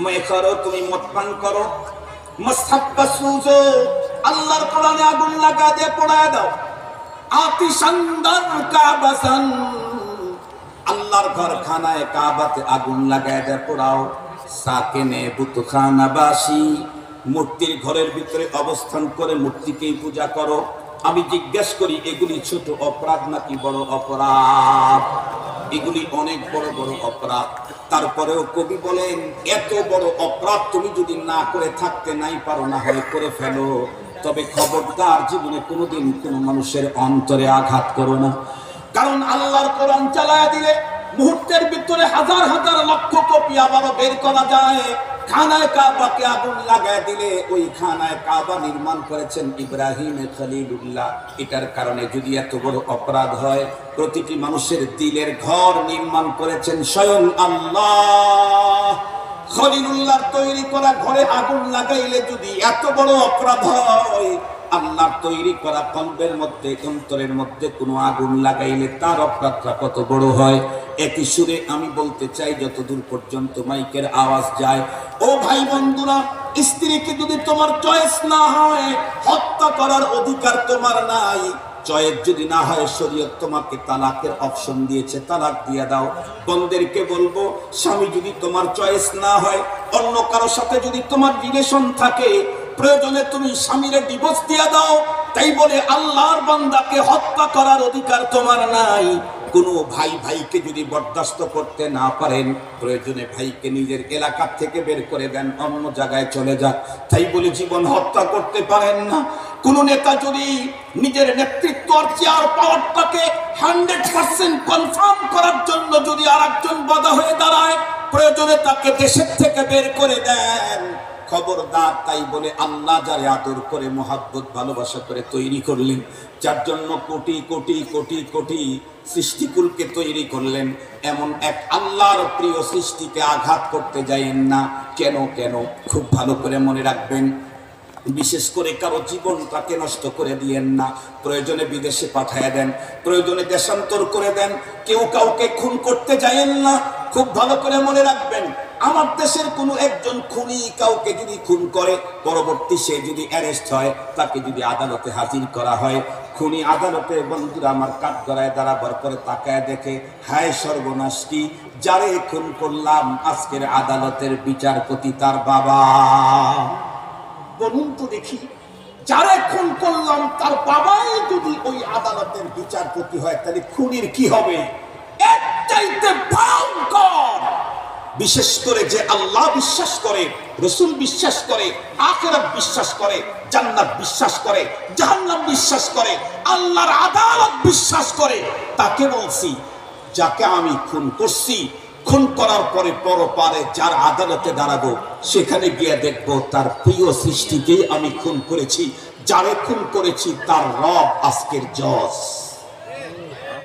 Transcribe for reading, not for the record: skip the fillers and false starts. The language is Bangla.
মে করো, তুমি মদ পান করো। আল্লাহর কোরআনে আগুন লাগা দিয়ে পোড়ায় দাও। আতিশান্দার কাবাসান, আল্লাহর ঘর খানায় কাবাতে আগুন লাগায় দিয়ে পোড়াও। সাকেনে বুতখানাবাসী, মূর্তির ঘরের ভিতরে অবস্থান করে মূর্তিকেই পূজা করো। আমি জিজ্ঞেস করি, এগুলি ছোট অপরাধ নাকি বড় অপরাধ? এগুলি অনেক বড় বড় অপরাধ। তারপরেও কবি বলেন, এত বড় অপরাধ তুমি যদি না করে থাকতে নাই পারো, না হয় করে ফেলো, তবে খবরদার জীবনে কোনোদিন কোনো মানুষের অন্তরে আঘাত করো না। কারণ আল্লাহর কোরআন চালায় দিলে মুহূর্তের ভিতরে হাজার হাজার লক্ষ কপি আবারও বের করা যায়। খানায় কাবাকে আগুন লাগায় দিলে ওই খানায় কাবা নির্মাণ করেছেন ইব্রাহিম খলিলুল্লাহ। এটার কারণে যদি এত বড় অপরাধ হয়, প্রতিটি মানুষের দিলের ঘর নির্মাণ করেছেন স্বয়ং আল্লাহ। খলিলুল্লাহর তৈরি করা ঘরে আগুন লাগাইলে যদি এত বড় অপরাধ হয়, আল্লাহর তৈরি করা কলবের মধ্যে, অন্তরের মধ্যে কোনো আগুন লাগাইলে তার অপরাধটা কত বড় হয়। একই সুরে আমি বলতে চাই, যতদূর পর্যন্ত মাইকের আওয়াজ যায়, ও ভাই বন্ধুরা, স্ত্রীকে যদি তোমার চয়েস না হয়, হত্যা করার অধিকার তোমার নাই। চয়েস যদি না হয়, শরীয়ত তোমাকে তালাকের অপশন দিয়েছে, তালাক দিয়ে দাও। বন্ধেরকে বলবো, স্বামী যদি তোমার চয়েস না হয়, অন্য কারোর সাথে যদি তোমার রিলেশন থাকে, প্রয়োজনে তুমি স্বামীরে ডিভোর্স দিয়ে দাও। তাই বলে আল্লাহর বান্দাকে হত্যা করার অধিকার তোমার নাই। কোনো ভাই ভাইকে যদি বরদাস্ত করতে না পারেন, প্রয়োজনে ভাইকে নিজের এলাকা থেকে বের করে দেন, অন্য জায়গায় চলে যান। তাই বলে জীবন হত্যা করতে পারেন না। কোন নেতা যদি নিজের নেতৃত্ব আর চেয়ার পাওয়ারটাকে 100% কনফার্ম করার জন্য যদি আরেকজন বাধা হয়ে দাঁড়ায়, প্রয়োজনে তাকে দেশের থেকে বের করে দেন। খবরদার। তাই বলে আল্লাহ যারে আদর করে, মোহাব্বত ভালোবাসা করে তৈরি করলেন, যার জন্য কোটি কোটি কোটি কোটি সৃষ্টিকুলকে তৈরি করলেন, এমন এক আল্লাহর প্রিয় সৃষ্টিকে আঘাত করতে যাইয়েন না। কেন কেন খুব ভালো করে মনে রাখবেন। বিশেষ করে কারো জীবনটাকে নষ্ট করে দিয়েন না। প্রয়োজনে বিদেশে পাঠায় দেন, প্রয়োজনে দেশান্তর করে দেন। কেউ কাউকে খুন করতে যাইয়েন না। খুব ভালো করে মনে রাখবেন, আমার দেশের কোনো একজন খুনি কাউকে যদি খুন করে, পরবর্তী সে যদি অ্যারেস্ট হয়, তাকে যদি আদালতে হাজির করা হয়, খুনি আদালতে, বন্ধুরা আমার, কাঠগড়ায় দাঁড়াবার পরে তাকায় দেখে, হায় সর্বনাশ কি, যারে খুন করলাম আজকের আদালতের বিচারপতি তার বাবা। বলুন তো দেখি, যারে খুন করলাম তার বাবাই যদি ওই আদালতের বিচারপতি হয়, তাহলে খুনির কি হবে? এর চাইতে ভয়ঙ্কর। বিশেষ করে যে আল্লাহ বিশ্বাস করে, রসুল বিশ্বাস করে, আখিরাত বিশ্বাস করে, জান্নাত বিশ্বাস করে, জাহান্নাম বিশ্বাস করে, আল্লাহর আদালত বিশ্বাস করে, তাকে বলছি, যাকে আমি খুন করছি, খুন করার পরে পরপারে যার আদালতে দাঁড়াবো, সেখানে গিয়ে দেখবো তার প্রিয় সৃষ্টিকেই আমি খুন করেছি। যারে খুন করেছি তার রব আজকের জজ।